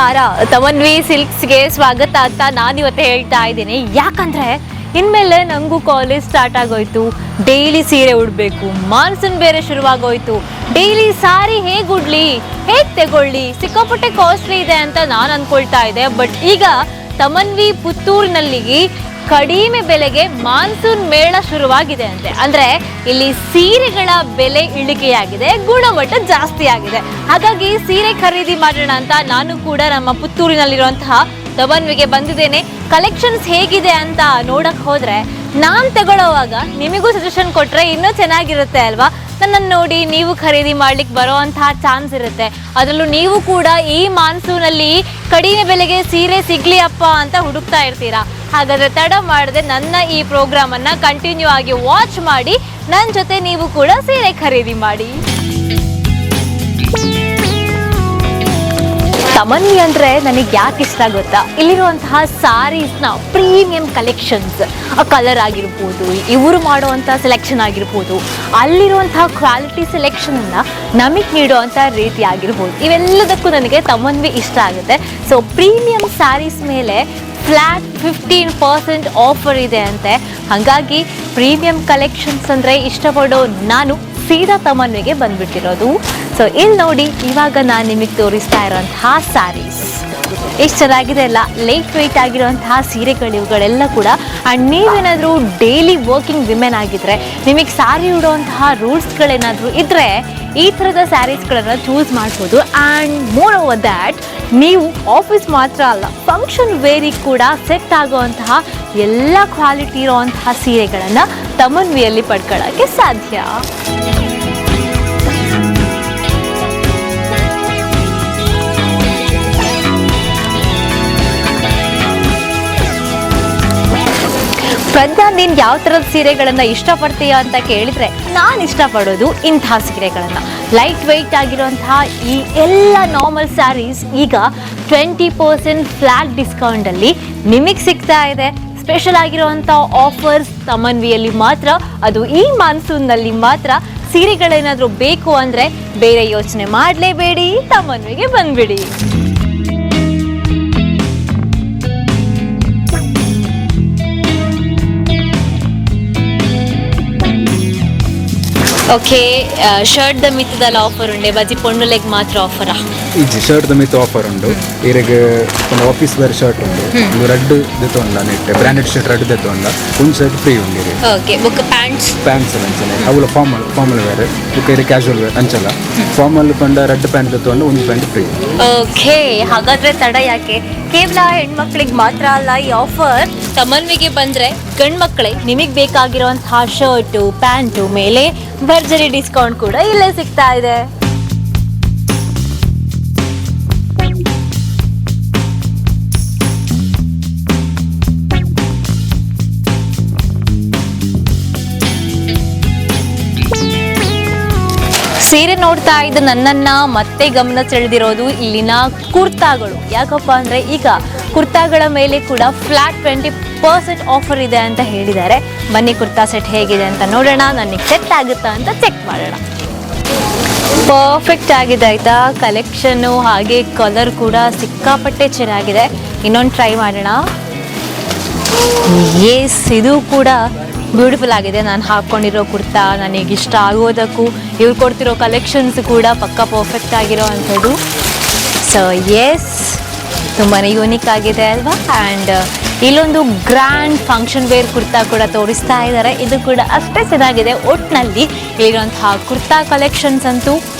ನಮಸ್ಕಾರ, ತಮನ್ವಿ ಸಿಲ್ಕ್ಸ್ಗೆ ಸ್ವಾಗತ ಅಂತ ನಾನಿವತ್ತು ಹೇಳ್ತಾ ಇದ್ದೀನಿ. ಯಾಕಂದ್ರೆ ಇನ್ಮೇಲೆ ನನಗೂ ಕಾಲೇಜ್ ಸ್ಟಾರ್ಟ್ ಆಗೋಯ್ತು. ಡೈಲಿ ಸೀರೆ ಉಡಬೇಕು, ಮಾನ್ಸೂನ್ ಬೇರೆ ಶುರುವಾಗೋಯ್ತು. ಡೈಲಿ ಸಾರಿ ಹೇಗೆ ಉಡ್ಲಿ, ಹೇಗೆ ತಗೊಳ್ಳಿ, ಸಿಕ್ಕಾಪಟ್ಟೆ ಕಾಸ್ಟ್ಲಿ ಇದೆ ಅಂತ ನಾನು ಅಂದ್ಕೊಳ್ತಾ ಇದ್ದೆ. ಬಟ್ ಈಗ ತಮನ್ವಿ ಪುತ್ತೂರಿನಲ್ಲಿ ಕಡಿಮೆ ಬೆಲೆಗೆ ಮಾನ್ಸೂನ್ ಮೇಳ ಶುರುವಾಗಿದೆ ಅಂತೆ. ಅಂದ್ರೆ ಇಲ್ಲಿ ಸೀರೆಗಳ ಬೆಲೆ ಇಳಿಕೆಯಾಗಿದೆ, ಗುಣಮಟ್ಟ ಜಾಸ್ತಿ ಆಗಿದೆ. ಹಾಗಾಗಿ ಸೀರೆ ಖರೀದಿ ಮಾಡೋಣ ಅಂತ ನಾನು ಕೂಡ ನಮ್ಮ ಪುತ್ತೂರಿನಲ್ಲಿರುವಂತಹ ತಮನ್ವಿಗೆ ಬಂದಿದ್ದೇನೆ. ಕಲೆಕ್ಷನ್ಸ್ ಹೇಗಿದೆ ಅಂತ ನೋಡಕ್ ಹೋದ್ರೆ ನಾನು ತಗೊಳ್ಳೋವಾಗ ನಿಮಗೂ ಸಜೆಷನ್ ಕೊಟ್ರೆ ಇನ್ನೂ ಚೆನ್ನಾಗಿರುತ್ತೆ ಅಲ್ವಾ? ನನ್ನನ್ನು ನೋಡಿ ನೀವು ಖರೀದಿ ಮಾಡ್ಲಿಕ್ಕೆ ಬರೋವಂತಹ ಚಾನ್ಸ್ ಇರುತ್ತೆ. ಅದರಲ್ಲೂ ನೀವು ಕೂಡ ಈ ಮಾನ್ಸೂನಲ್ಲಿ ಕಡಿಮೆ ಬೆಲೆಗೆ ಸೀರೆ ಸಿಗ್ಲಿ ಅಪ್ಪ ಅಂತ ಹುಡುಕ್ತಾ ಇರ್ತೀರಾ. ಹಾಗಾದ್ರೆ ತಡ ಮಾಡದೆ ನನ್ನ ಈ ಪ್ರೋಗ್ರಾಮ್ ಅನ್ನ ಕಂಟಿನ್ಯೂ ಆಗಿ ವಾಚ್ ಮಾಡಿ ನನ್ನ ಜೊತೆ ನೀವು ಕೂಡ ಸೀರೆ ಖರೀದಿ ಮಾಡಿ. ತಮನ್ವಿ ಅಂದ್ರೆ ನನಗೆ ಯಾಕೆ ಇಷ್ಟ ಗೊತ್ತಾ? ಇಲ್ಲಿರುವಂತಹ ಸಾರೀಸ್ನ ಪ್ರೀಮಿಯಂ ಕಲೆಕ್ಷನ್ಸ್, ಕಲರ್ ಆಗಿರ್ಬೋದು, ಇವರು ಮಾಡುವಂಥ ಸೆಲೆಕ್ಷನ್ ಆಗಿರ್ಬೋದು, ಅಲ್ಲಿರುವಂತಹ ಕ್ವಾಲಿಟಿ ಸೆಲೆಕ್ಷನ್ ಅನ್ನ ನಮಗೆ ನೀಡುವಂಥ ರೀತಿ ಆಗಿರ್ಬೋದು, ಇವೆಲ್ಲದಕ್ಕೂ ನನಗೆ ತಮನ್ವಿ ಇಷ್ಟ ಆಗುತ್ತೆ. ಸೊ ಪ್ರೀಮಿಯಂ ಸ್ಯಾರೀಸ್ ಮೇಲೆ ಫ್ಲ್ಯಾಟ್ 15% ಆಫರ್ ಇದೆ ಅಂತೆ. ಹಾಗಾಗಿ ಪ್ರೀಮಿಯಂ ಕಲೆಕ್ಷನ್ಸ್ ಅಂದರೆ ಇಷ್ಟಪಡೋ ನಾನು ಸೀದಾ ತಮನ್ವಿಗೆ ಬಂದ್ಬಿಟ್ಟಿರೋದು. ಸೊ ಇಲ್ಲಿ ನೋಡಿ, ಇವಾಗ ನಾನು ನಿಮಗೆ ತೋರಿಸ್ತಾ ಇರೋಂತಹ ಸ್ಯಾರೀಸ್ ಎಷ್ಟು ಚೆನ್ನಾಗಿದೆ ಅಲ್ಲ. ಲೈಟ್ ವೆಯ್ಟ್ ಆಗಿರುವಂತಹ ಸೀರೆಗಳು ಇವುಗಳೆಲ್ಲ ಕೂಡ. ಆ್ಯಂಡ್ ನೀವೇನಾದರೂ ಡೈಲಿ ವರ್ಕಿಂಗ್ ವಿಮೆನ್ ಆಗಿದ್ರೆ, ನಿಮಗೆ ಸ್ಯಾರಿ ಉಡುವಂತಹ ರೂಲ್ಸ್ಗಳೇನಾದರೂ ಇದ್ದರೆ ಈ ಥರದ ಸ್ಯಾರೀಸ್ಗಳನ್ನು ಚೂಸ್ ಮಾಡ್ಬೋದು. ಆ್ಯಂಡ್ ಮೋರ್ ಓವರ್ ದ್ಯಾಟ್, ನೀವು ಆಫೀಸ್ ಮಾತ್ರ ಅಲ್ಲ, ಫಂಕ್ಷನ್ ವೇರಿಗೆ ಕೂಡ ಸೆಟ್ ಆಗುವಂತಹ ಎಲ್ಲ ಕ್ವಾಲಿಟಿ ಇರುವಂತಹ ಸೀರೆಗಳನ್ನು ತಮನ್ವಿಯಲ್ಲಿ ಪಡ್ಕೊಳ್ಳೋಕ್ಕೆ ಸಾಧ್ಯ. ಪ್ರಜ್ಞಾ, ನೀನು ಯಾವ ಥರದ ಸೀರೆಗಳನ್ನು ಇಷ್ಟಪಡ್ತೀಯ ಅಂತ ಕೇಳಿದರೆ ನಾನು ಇಷ್ಟಪಡೋದು ಇಂತಹ ಸೀರೆಗಳನ್ನು. ಲೈಟ್ ವೆಯ್ಟ್ ಆಗಿರುವಂತಹ ಈ ಎಲ್ಲ ನಾರ್ಮಲ್ ಸ್ಯಾರೀಸ್ ಈಗ 20% ಫ್ಲ್ಯಾಟ್ ಡಿಸ್ಕೌಂಟಲ್ಲಿ ನಿಮಗೆ ಸಿಗ್ತಾ ಇದೆ. ಸ್ಪೆಷಲ್ ಆಗಿರುವಂಥ ಆಫರ್ಸ್ ತಮನ್ವಿಯಲ್ಲಿ ಮಾತ್ರ, ಅದು ಈ ಮಾನ್ಸೂನ್ನಲ್ಲಿ ಮಾತ್ರ. ಸೀರೆಗಳೇನಾದರೂ ಬೇಕು ಅಂದರೆ ಬೇರೆ ಯೋಚನೆ ಮಾಡಲೇಬೇಡಿ, ತಮನ್ವಿಗೆ ಬಂದ್ಬಿಡಿ. ಓಕೆ, ಶರ್ಟ್ ದ ಮಿತ್ತದಲ್ಲ ಆಫರ್ ಉಂಡೆ, ಬಜಿ ಪೊಣ್ಣುಲೆಗ್ ಮಾತ್ರ ಆಫರಾ? ಇಜ್ಜಿ ಶರ್ಟ್ ದ ಮಿತ್ ಆಫರ್ ಉಂಡು. ಇರೆಗ್ ಒಂದು ಆಫೀಸ್ ವೇರ್ ಶರ್ಟ್ ಉಂಡು, ಒಂದು ರೆಡ್ ದೆತ್ತೊಂಡ ನೆಟ್ ಬ್ರಾಂಡೆಡ್ ಶರ್ಟ್ ರೆಡ್ ದೆತ್ತೊಂಡ ಒಂದು ಶರ್ಟ್ ಫ್ರೀ ಉಂಡು. ಓಕೆ, ಬುಕ್ ಪ್ಯಾಂಟ್ಸ್ ಅಂಚನೆ ಅವಳು ಫಾರ್ಮಲ್ ವೇರ್ ಬುಕ್ ಇರೆ ಕ್ಯಾಶುವಲ್ ವೇರ್ ಅಂಚಲ್ಲ. ಫಾರ್ಮಲ್ ಪಂಡ ರೆಡ್ ಪ್ಯಾಂಟ್ ದೆತ್ತೊಂಡ ಒಂದು ಪ್ಯಾಂಟ್ ಫ್ರೀ. ಓಕೆ, ಹಾಗಾದ್ರೆ ತಡ ಯಾಕೆ? ಕೇವಲ ಹೆಣ್ಮಕ್ಳಿಗೆ ಮಾತ್ರ ಅಲ್ಲ ಈ ಆಫರ್. ತಮನ್ವಿಗೆ ಬಂದ್ರೆ ಗಂಡ್ಮಕ್ಳೆ ನಿಮಗೆ ಬೇಕಾಗಿರುವಂತಹ ಶರ್ಟು ಪ್ಯಾಂಟು ಮೇಲೆ ಭರ್ಜರಿ ಡಿಸ್ಕೌಂಟ್ ಕೂಡ ಇಲ್ಲೇ ಸಿಗ್ತಾ ಇದೆ. ಸೀರೆ ನೋಡ್ತಾ ಇದ್ದ ನನ್ನನ್ನ ಮತ್ತೆ ಗಮನ ಸೆಳೆದಿರೋದು ಇಲ್ಲಿನ ಕುರ್ತಾಗಳು. ಯಾಕಪ್ಪ ಅಂದ್ರೆ ಈಗ ಕುರ್ತಾಗಳ ಮೇಲೆ ಕೂಡ ಫ್ಲ್ಯಾಟ್ 20% ಆಫರ್ ಇದೆ ಅಂತ ಹೇಳಿದ್ದಾರೆ. ಬನ್ನಿ ಕುರ್ತಾ ಸೆಟ್ ಹೇಗಿದೆ ಅಂತ ನೋಡೋಣ, ನನಗೆ ಸೆಟ್ ಆಗುತ್ತಾ ಅಂತ ಚೆಕ್ ಮಾಡೋಣ. ಪರ್ಫೆಕ್ಟ್ ಆಗಿದೆ ಆಯ್ತಾ ಕಲೆಕ್ಷನ್ನು, ಹಾಗೆ ಕಲರ್ ಕೂಡ ಸಿಕ್ಕಾಪಟ್ಟೆ ಚೆನ್ನಾಗಿದೆ. ಇನ್ನೊಂದು ಟ್ರೈ ಮಾಡೋಣ. ಎಸ್, ಇದು ಕೂಡ ಬ್ಯೂಟಿಫುಲ್ ಆಗಿದೆ. ನಾನು ಹಾಕ್ಕೊಂಡಿರೋ ಕುರ್ತಾ ನನಗೆ ಇಷ್ಟ ಆಗೋದಕ್ಕೂ ಇವ್ರು ಕೊಡ್ತಿರೋ ಕಲೆಕ್ಷನ್ಸ್ ಕೂಡ ಪಕ್ಕ ಪರ್ಫೆಕ್ಟ್ ಆಗಿರೋ ಅಂಥದ್ದು. ಸೊ ಎಸ್, ತುಂಬಾ ಯೂನಿಕ್ ಆಗಿದೆ ಅಲ್ವಾ? ಆ್ಯಂಡ್ ಇಲ್ಲೊಂದು ಗ್ರ್ಯಾಂಡ್ ಫಂಕ್ಷನ್ ವೇರ್ ಕುರ್ತಾ ಕೂಡ ತೋರಿಸ್ತಾ ಇದ್ದಾರೆ. ಇದು ಕೂಡ ಅಷ್ಟೇ ಚೆನ್ನಾಗಿದೆ. ಒಟ್ಟಿನಲ್ಲಿ ಇಲ್ಲಿರುವಂತಹ ಕುರ್ತಾ ಕಲೆಕ್ಷನ್ಸ್ ಅಂತೂ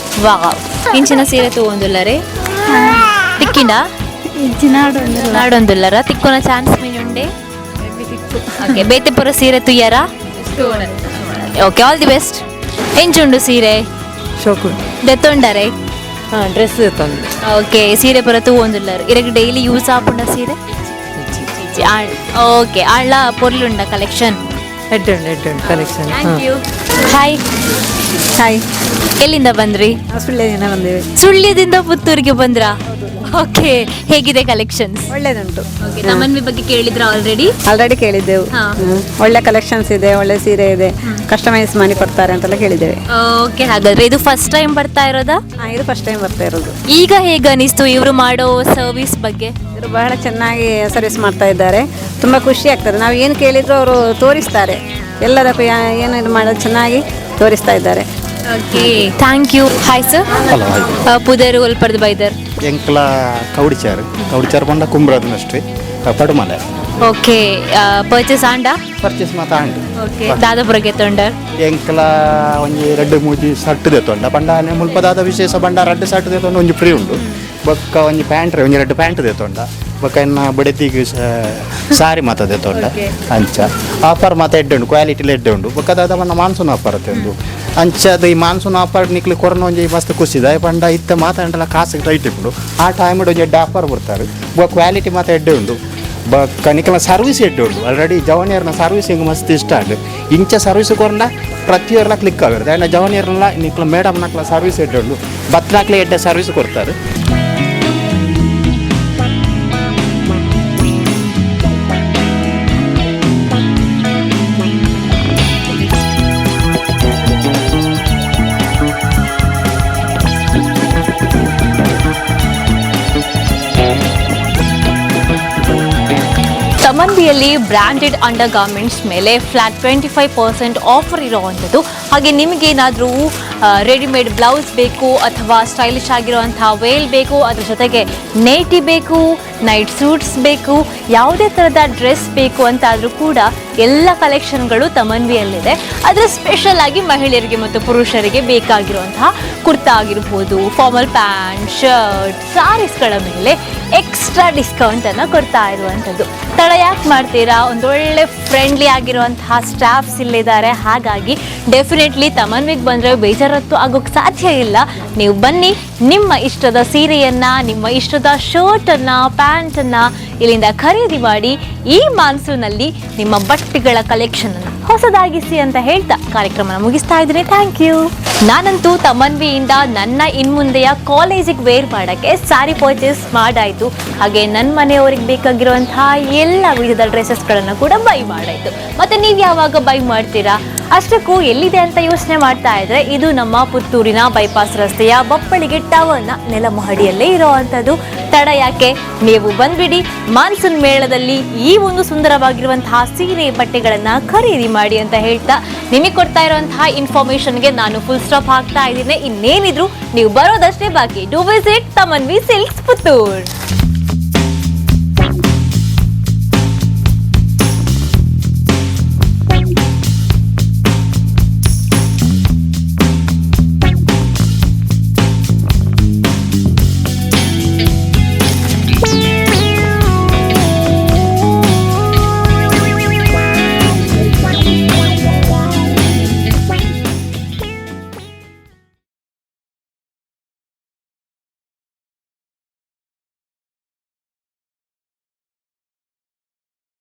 ವಾವ್. ಇಂಚಿನ ಸೀರೆ ತಗೊಂದುಲ್ಲರೆ ತಿಕ್ಕಿಂಡ ನಾಡೊಂದುಲ್ಲರ ತಿಕ್ಕೊನ ಚಾನ್ಸ್ ಮೀನುಂಡೆ. ಓಕೆ, ಬೇತೆಪುರ ಸೀರೆ ತುಯ್ಯಾರ. Okay, all the best. ಎಂಚುಂಡು ಸೀರೆ ದೆತ್ತೊಂಡರೆ ಡ್ರೆಸ್ ತಂದು. ಓಕೆ, ಸೀರೆ ಪುರ ತೂವೊಂದುಲ್ಲರು ಇರಗೆ ಡೈಲಿ ಯೂಸ್ ಆಪುಂಡ ಸೀರೆ. ಓಕೆ, ಆಳ್ಳ ಪೊರ್ಲುಂಡ ಕಲೆಕ್ಷನ್ ಎಡ್ಡುಂಡು ಕಲೆಕ್ಷನ್. ಹಾಯ್ ಹಾಯ್, ಎಲ್ಲಿಂದ ಬಂದ್ರಿ? ಸುಳ್ಯದಿಂದ ಬಂದೇವೆ. ಸುಳ್ಯದಿಂದ ಪುತ್ತೂರಿಗೆ ಬಂದ್ರಾ? ಓಕೆ, ಹೇಗಿದೆ ಕಲೆಕ್ಷನ್ಸ್? ಒಳ್ಳೇದುಂಟು. ತಮನ್ವಿ ಬಗ್ಗೆ ಕೇಳಿದ್ರ ಆಲ್ರೆಡಿ? ಆಲ್ರೆಡಿ ಕೇಳಿದ್ದೆವು. ಹಾ. ಒಳ್ಳೆ ಕಲೆಕ್ಷನ್ಸ್ ಇದೆ, ಒಳ್ಳೆ ಸೀರೆ ಇದೆ, ಕಸ್ಟಮೈಸ್ ಮಾಡಿ ಕೊಡ್ತಾರೆ ಅಂತೆಲ್ಲ ಕೇಳಿದ್ದೇವೆ. ಓಕೆ, ಹಾಗಾದ್ರೆ ಇದು ಫಸ್ಟ್ ಟೈಮ್ ಬರ್ತಾ ಇರೋದಾ? ಇದು ಫಸ್ಟ್ ಟೈಮ್ ಬರ್ತಾ ಇರೋದು. ಈಗ ಹೇಗೆ ಅನಿಸ್ತು ಇವರು ಮಾಡೋ ಸರ್ವಿಸ್ ಬಗ್ಗೆ? ಇವರು ಬಹಳ ಚೆನ್ನಾಗಿ ಸರ್ವಿಸ್ ಮಾಡ್ತಾ ಇದ್ದಾರೆ. ತುಂಬ ಖುಷಿ ಆಗ್ತದೆ. ನಾವು ಏನು ಕೇಳಿದ್ರು ಅವರು ತೋರಿಸ್ತಾರೆ. ಎಲ್ಲದಕ್ಕೂ ಏನು ಇದು ಮಾಡೋದು ಚೆನ್ನಾಗಿ ತೋರಿಸ್ತಾ ಇದ್ದಾರೆ. Okay, thank you. Hi sir. Hello hi ಪುದರ್ ಒಲ್ಪರ್ದು ಬೈದರ್. ಎಂಕ್ಲ ಕೌಡಿಚಾರು ಬಂಡ ಕುಂಬ್ರದನಷ್ಟೇ ಪಡುಮಲೆ ಓಕೆ, ಪರ್ಚೇಸ್ ಆಂಡ ಪರ್ಚೇಸ್ ಮಾತ ಆಂಡ್ ಓಕೆ ದಾದಾಪುರಕ್ಕೆ ತೊಂಡರ್ ಎಂಕ್ಲ ಒಂಜಿ ರೆಡ್ ಮೂಜಿ ಸರ್ಟ್ ದೆತ್ತೊಂಡ ಪಂಡ ಮುಲ್ಪ ದಾದ ವಿಶೇಷ ಬಂಡ ರೆಡ್ ಸರ್ಟ್ ದೆತ್ತೊಂಡ ಒಂಜಿ ಫ್ರೀ ಉಂಡು ಬೊಕ್ಕ ಒಂಜಿ ಪ್ಯಾಂಟ್ ಒಂಜಿ ರೆಡ್ ಪ್ಯಾಂಟ್ ದೆತ್ತೊಂಡ ಬೊಕ್ಕ ಇನ್ನ ಬಡೆತಿಗೆ ಸಾರಿ ಮಾತ ದೆತ್ತೊಂಡ ಅಂಚ ಆಫರ್ ಮಾತ ಎಡ್ಡೆ ಉಂಡು ಕ್ವಾಲಿಟಿಲಿ ಎಡ್ಡೆ ಉಂಡು ಬೊಕ್ಕ ದಾದ ಮನ್ನ ಮಾನ್ಸೂನ್ ಆಫರ್ ಅತ್ತಂದು ಅಂಚದ ಈ ಮಾನ್ಸೂನ್ ಆಫರ್ ನಿಕ್ಲಿ ಕೊರೋನಾ ಒಂಜಿ ಮಸ್ತ್ ಖುಷಿದ ಪಂಡ ಇತ್ತ ಮಾತಾಡಲ್ಲ ಕಾಸಿಗೆ ಟೈಟ್ ಇಪ್ಪುಡು ಆ ಟೈಮ್ ಒಂಜಿ ಎಡ್ಡೆ ಆಫರ್ ಬರ್ತಾರೆ ಬೊಕ್ಕ ಕ್ವಾಲಿಟಿ ಮಾತ ಎಡ್ಡೆ ಉಂಡು ಬೊಕ್ಕ ನಿಕ್ಲ ಸರ್ವಿಸ್ ಎಡ್ಡೆ ಉಂಡು ಆಲ್ರೆಡಿ ಜವನಿಯರ್ನ ಸರ್ವಿಸಿಂಗ್ ಮಸ್ತ್ ಇಷ್ಟ ಆಂಡ್ ಇಂಚ ಸರ್ವಿಸ್ ಕೊರಂಡ ಪ್ರತಿ ಇಯರ್ಲ ಕ್ಲಿಕ್ ಆಗಿರುತ್ತೆ ಆ್ಯಂಡ್ ಜವನಿಯರ್ನ ನಿಕ್ಲ ಮೇಡಮ್ ನಕ್ಲ ಸರ್ವಿಸ್ ಎಡ್ಡೆ ಉಂಡು ಬತ್ನಾಕ್ಲೆ ಎಡ್ಡೆ ಸರ್ವಿಸ್ ಕೊಡ್ತಾರೆ. ತಮನ್ವಿಯಲ್ಲಿ ಬ್ರ್ಯಾಂಡೆಡ್ ಅಂಡರ್ ಗಾರ್ಮೆಂಟ್ಸ್ ಮೇಲೆ ಫ್ಲಾಟ್ 25% ಆಫರ್ ಇರೋವಂಥದ್ದು. ಹಾಗೆ ನಿಮಗೇನಾದರೂ ರೆಡಿಮೇಡ್ ಬ್ಲೌಸ್ ಬೇಕು ಅಥವಾ ಸ್ಟೈಲಿಶ್ ಆಗಿರುವಂಥ ವೇಲ್ ಬೇಕು, ಅದ್ರ ಜೊತೆಗೆ ನೇಟಿ ಬೇಕು, ನೈಟ್ ಸೂಟ್ಸ್ ಬೇಕು, ಯಾವುದೇ ಥರದ ಡ್ರೆಸ್ ಬೇಕು ಅಂತಾದರೂ ಕೂಡ ಎಲ್ಲ ಕಲೆಕ್ಷನ್ಗಳು ತಮನ್ವಿಯಲ್ಲಿದೆ. ಅದರ ಸ್ಪೆಷಲ್ ಆಗಿ ಮಹಿಳೆಯರಿಗೆ ಮತ್ತು ಪುರುಷರಿಗೆ ಬೇಕಾಗಿರುವಂತಹ ಕುರ್ತಾ ಆಗಿರ್ಬೋದು, ಫಾರ್ಮಲ್ ಪ್ಯಾಂಟ್, ಶರ್ಟ್, ಸಾರೀಸ್ಗಳ ಮೇಲೆ ಎಕ್ಸ್ಟ್ರಾ ಡಿಸ್ಕೌಂಟನ್ನು ಕೊಡ್ತಾ ಇರುವಂಥದ್ದು. ತಡ ಯಾಕೆ ಮಾಡ್ತೀರಾ? ಒಂದೊಳ್ಳೆ ಫ್ರೆಂಡ್ಲಿ ಆಗಿರುವಂತಹ ಸ್ಟಾಫ್ಸ್ ಇಲ್ಲಿದ್ದಾರೆ. ಹಾಗಾಗಿ ಡೆಫಿನೆಟ್ಲಿ ತಮನ್ವಿಗೆ ಬಂದರೆ ಬೇಜಾರತ್ತು ಆಗೋಕ್ಕೆ ಸಾಧ್ಯ ಇಲ್ಲ. ನೀವು ಬನ್ನಿ, ನಿಮ್ಮ ಇಷ್ಟದ ಸೀರೆಯನ್ನು, ನಿಮ್ಮ ಇಷ್ಟದ ಶರ್ಟನ್ನು, ಪ್ಯಾಂಟನ್ನು ಇಲ್ಲಿಂದ ಖರೀದಿ ಮಾಡಿ ಈ ಮಾನ್ಸೂನಲ್ಲಿ ನಿಮ್ಮ ಬಟ್ಟೆಗಳ ಕಲೆಕ್ಷನನ್ನು ಹೊಸದಾಗಿಸಿ ಅಂತ ಹೇಳ್ತಾ ಕಾರ್ಯಕ್ರಮನ ಮುಗಿಸ್ತಾ ಇದ್ದೀನಿ. Thank you. ನಾನಂತೂ ತಮನ್ವಿಯಿಂದ ನನ್ನ ಇನ್ಮುಂದೆಯ ಕಾಲೇಜಿಗೆ ವೇರ್ ಮಾಡೋಕ್ಕೆ ಸ್ಯಾರಿ ಪರ್ಚೇಸ್ ಮಾಡಾಯಿತು. ಹಾಗೆ ನನ್ನ ಮನೆಯವ್ರಿಗೆ ಬೇಕಾಗಿರುವಂತಹ ಎಲ್ಲ ವಿಧದ ಡ್ರೆಸ್ಸಸ್ಗಳನ್ನು ಕೂಡ ಬೈ ಮಾಡಾಯಿತು. ಮತ್ತು ನೀವು ಯಾವಾಗ ಬೈ ಮಾಡ್ತೀರಾ? ಅಷ್ಟಕ್ಕೂ ಎಲ್ಲಿದೆ ಅಂತ ಯೋಚನೆ ಮಾಡ್ತಾ ಇದ್ರೆ ಇದು ನಮ್ಮ ಪುತ್ತೂರಿನ ಬೈಪಾಸ್ ರಸ್ತೆಯ ಬಪ್ಪಳಿಗೆ ಟವರ್ನ ನೆಲಮಹಡಿಯಲ್ಲೇ ಇರೋವಂಥದ್ದು. ತಡ ಯಾಕೆ, ನೀವು ಬಂದ್ಬಿಡಿ. ಮಾನ್ಸೂನ್ ಮೇಳದಲ್ಲಿ ಈ ಒಂದು ಸುಂದರವಾಗಿರುವಂತಹ ಸೀರೆ ಬಟ್ಟೆಗಳನ್ನು ಖರೀದಿ ಮಾಡಿ ಅಂತ ಹೇಳ್ತಾ ನಿಮಗೆ ಕೊಡ್ತಾ ಇರುವಂತಹ ಇನ್ಫಾರ್ಮೇಶನ್ಗೆ ನಾನು ಫುಲ್ ಸ್ಟಾಪ್ ಹಾಕ್ತಾ ಇದ್ದೀನಿ. ಇನ್ನೇನಿದ್ರು ನೀವು ಬರೋದಷ್ಟೇ ಬಾಕಿ. Do visit Tamanvi silks Puttur.